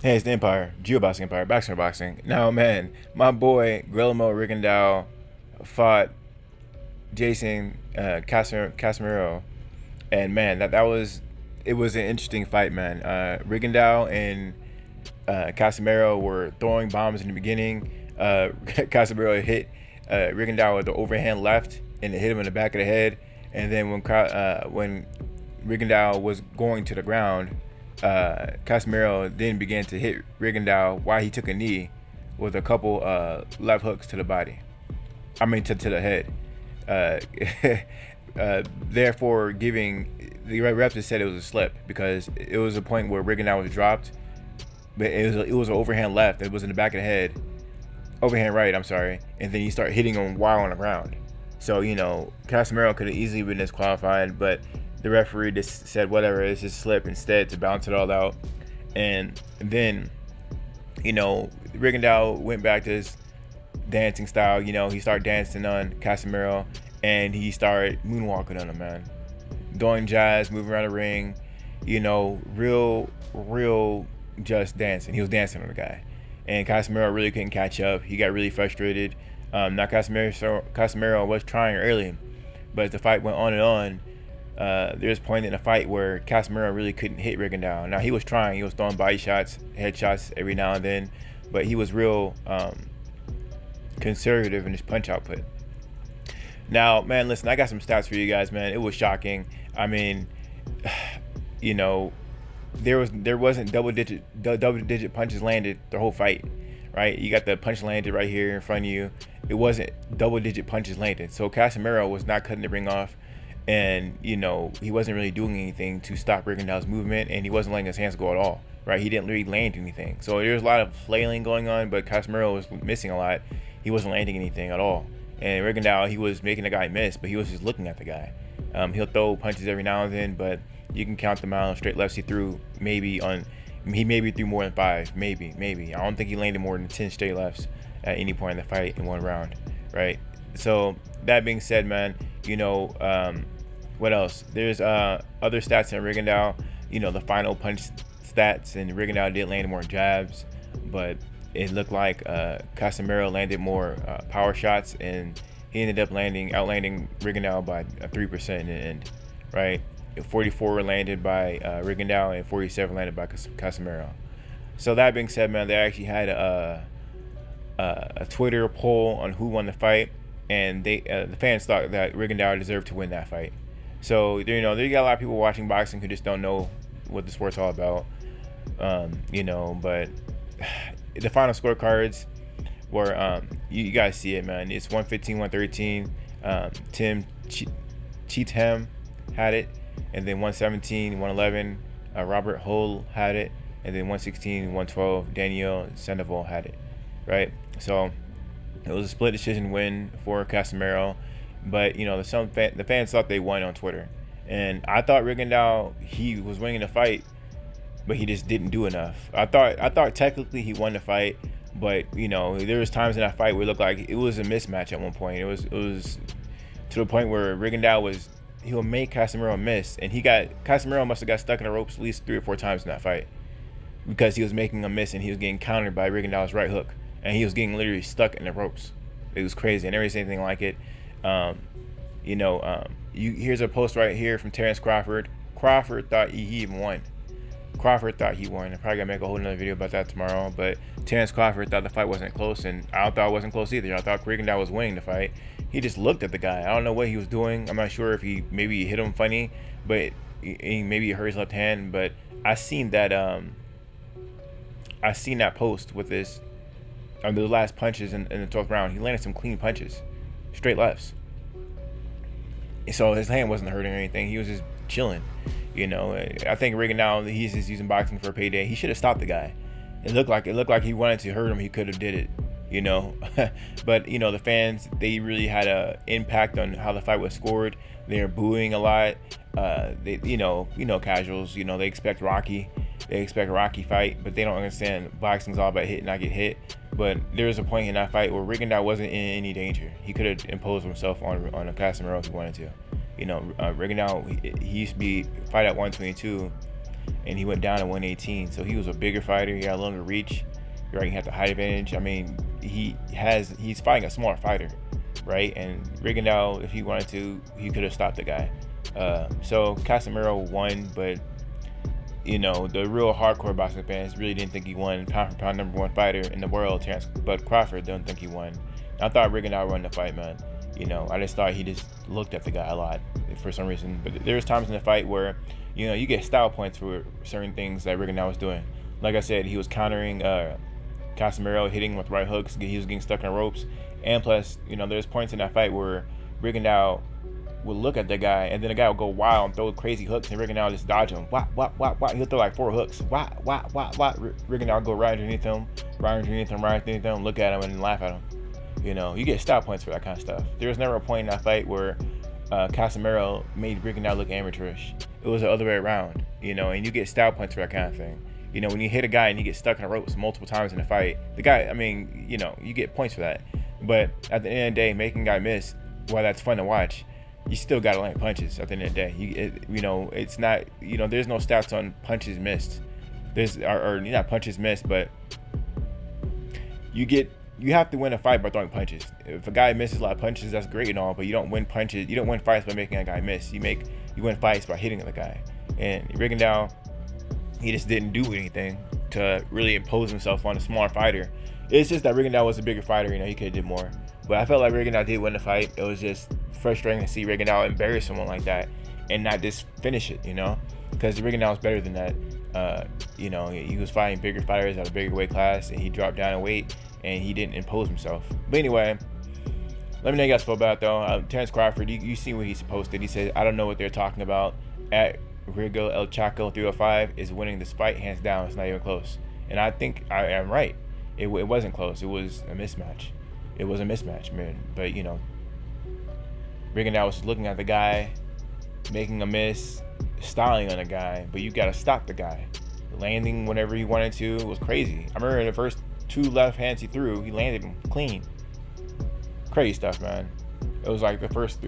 Hey, it's the Empire, Geoboxing Empire, Boxing. Now, man, my boy Guillermo Rigondeaux fought Jason Casimiro, and man, that was it was an interesting fight, man. Rigondeaux and Casimiro were throwing bombs in the beginning. Casimiro hit Rigondeaux with the overhand left, and it hit him in the back of the head. And then when Rigondeaux was going to the ground, Casimiro then began to hit Rigondeaux while he took a knee with a couple left hooks to the body. I mean to the head. Uh, Therefore, giving the ref just said it was a slip because it was a point where Rigondeaux was dropped, but it was an overhand left. It was in the back of the head, overhand right. I'm sorry, and then you start hitting him while on the ground. So Casimiro could have easily been disqualified, but the referee just said whatever, it's just slip instead to balance it all out. And then Rigondeaux went back to his dancing style. He started dancing on Casimiro, and he started moonwalking on him, man, doing jazz, moving around the ring, real just dancing. He was dancing on the guy, and Casimiro really couldn't catch up. He got really frustrated. Now Casimiro was trying early, but as the fight went on and on, there's a point in the fight where Casimiro really couldn't hit Rigondeaux. Now he was trying. He was throwing body shots, head shots every now and then, but he was real conservative in his punch output. Now, man, listen, I got some stats for you guys, man. It was shocking. I mean, there wasn't double digit punches landed the whole fight, right? You got the punch landed right here in front of you. It wasn't double digit punches landed. So Casimiro was not cutting the ring off, and he wasn't really doing anything to stop Rigondeaux's movement, and he wasn't letting his hands go at all, right? He didn't really land anything. So there's a lot of flailing going on, but Casimiro was missing a lot. He wasn't landing anything at all. And Rigondeaux, he was making the guy miss, but he was just looking at the guy. He'll throw punches every now and then, but you can count the amount of straight lefts he threw. He maybe threw more than 5, maybe. I don't think he landed more than 10 straight lefts at any point in the fight in one round, right? So that being said, man, what else? There's other stats in Rigondeaux. The final punch stats, and Rigondeaux did land more jabs, but it looked like Casimiro landed more power shots, and he ended up outlanding Rigondeaux by 3% in the end, right? 44 landed by Rigondeaux and 47 landed by Casimiro. So that being said, man, they actually had a Twitter poll on who won the fight, and the fans thought that Rigondeaux deserved to win that fight. So there got a lot of people watching boxing who just don't know what the sport's all about, but the final scorecards were you guys see it, man. It's 115-113. Tim Cheatham had it, and then 117-111 Robert Hull had it, and then 116-112 Daniel Sandoval had it, right? So it was a split decision win for Casimiro, but the fans thought they won on Twitter, and I thought Rigondeaux, he was winning the fight, but he just didn't do enough. I thought technically he won the fight, but there was times in that fight where it looked like it was a mismatch at one point. It was to the point where Rigondeaux he'll make Casimiro miss, and Casimiro must have got stuck in the ropes at least 3 or 4 times in that fight because he was making a miss and he was getting countered by Rigondeaux's right hook, and he was getting literally stuck in the ropes. It was crazy. I never seen anything like it. Here's a post right here from Terrence Crawford. Crawford thought he even won. Crawford thought he won. I'm probably gonna make a whole nother video about that tomorrow. But Terrence Crawford thought the fight wasn't close, and I thought it wasn't close either. I thought Rigondeaux was winning the fight. He just looked at the guy. I don't know what he was doing. I'm not sure if he maybe hit him funny, but maybe he hurt his left hand. But I seen that post with this the last punches in the 12th round. He landed some clean punches, straight lefts. So his hand wasn't hurting or anything. He was just chilling. I think Rigondeaux, he's just using boxing for a payday. He should have stopped the guy. It looked like he wanted to hurt him. He could have did it, But the fans, they really had a impact on how the fight was scored. They're booing a lot. They casuals. They expect Rocky. They expect a Rocky fight, but they don't understand boxing's all about hit, not get hit. But there was a point in that fight where Rigondeaux wasn't in any danger. He could have imposed himself on a Casimiro if he wanted to. Rigondeaux, he used to fight at 122, and he went down at 118. So he was a bigger fighter. He had a longer reach. Right, he had the height advantage. I mean, he's fighting a smaller fighter, right? And Rigondeaux, if he wanted to, he could have stopped the guy. So Casimiro won, but you know, the real hardcore boxing fans really didn't think he won. Pound for pound #1 fighter in the world, Terrence Bud Crawford, don't think he won. I thought Rigondeaux won the fight, man. You know, I just thought he just looked at the guy a lot for some reason. But there was times in the fight where, you know, you get style points for certain things that Rigondeaux was doing. Like I said, he was countering Casimiro, hitting with right hooks. He was getting stuck in the ropes. And plus, you know, there's points in that fight where Rigondeaux would look at the guy, and then the guy would go wild and throw crazy hooks, and Rigondeaux would just dodge him. Wah. He'll throw like 4 hooks. Wah. Rigondeaux would go right underneath him, look at him, and laugh at him. You know, you get style points for that kind of stuff. There was never a point in that fight where Casimiro made Rigondeaux look amateurish. It was the other way around, you know, and you get style points for that kind of thing. You know, when you hit a guy and you get stuck in the ropes multiple times in a fight, the guy, I mean, you know, you get points for that. But at the end of the day, making a guy miss, while that's fun to watch, you still got to land punches at the end of the day. You know, it's not, you know, there's no stats on punches missed. Or not punches missed, but you have to win a fight by throwing punches. If a guy misses a lot of punches, that's great and all, but you don't win fights by making a guy miss. You win fights by hitting the guy. And Rigondeaux, he just didn't do anything to really impose himself on a smaller fighter. It's just that Rigondeaux was a bigger fighter, you know, he could have did more. But I felt like Rigondeaux did win the fight. It was just frustrating to see Rigondeaux embarrass someone like that and not just finish it, you know, because Rigondeaux was better than that. You know, he was fighting bigger fighters at a bigger weight class, and he dropped down in weight, and he didn't impose himself. But anyway, let me know you guys feel about it, though. Terrence Crawford, you see what he's posted. He said, I don't know what they're talking about. At Rigo El Chaco 305 is winning this fight, hands down. It's not even close. And I think I am right. It wasn't close. It was a mismatch. It was a mismatch, man. But, you know, Rigondeaux was looking at the guy, making a miss, styling on the guy, but you got to stop the guy. Landing whenever he wanted to was crazy. I remember in the first 2 left hands he threw, he landed them clean. Crazy stuff, man. It was like the first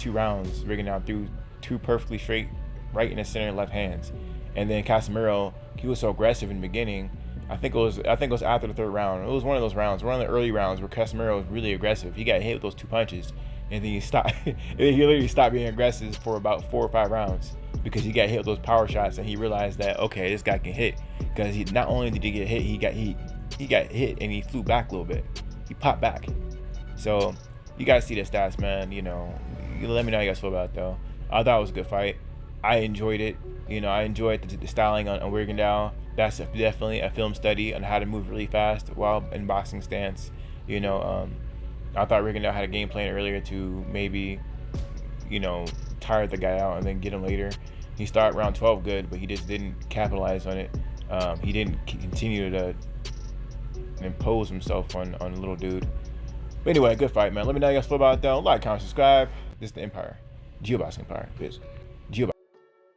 2 rounds, Rigondeaux threw 2 perfectly straight right in the center left hands. And then Casimiro, he was so aggressive in the beginning. I think it was after the 3rd round. It was one of those rounds, one of the early rounds where Casimiro was really aggressive. He got hit with those 2 punches, and then he stopped. And he literally stopped being aggressive for about 4 or 5 rounds because he got hit with those power shots, and he realized that, okay, this guy can hit. Because he not only did he get hit, he got hit and he flew back a little bit. He popped back. So you guys see the stats, man. You know, let me know how you guys feel about it, though. I thought it was a good fight. I enjoyed it. You know, I enjoyed the styling on Rigondeaux. That's definitely a film study on how to move really fast while in boxing stance. You know, I thought Rigondeaux had a game plan earlier to maybe, you know, tire the guy out and then get him later. He started round 12 good, but he just didn't capitalize on it. He didn't continue to impose himself on a little dude. But anyway, good fight, man. Let me know how you guys feel about it, though. Like, comment, subscribe. This is the Empire. Geoboxing Empire. Peace.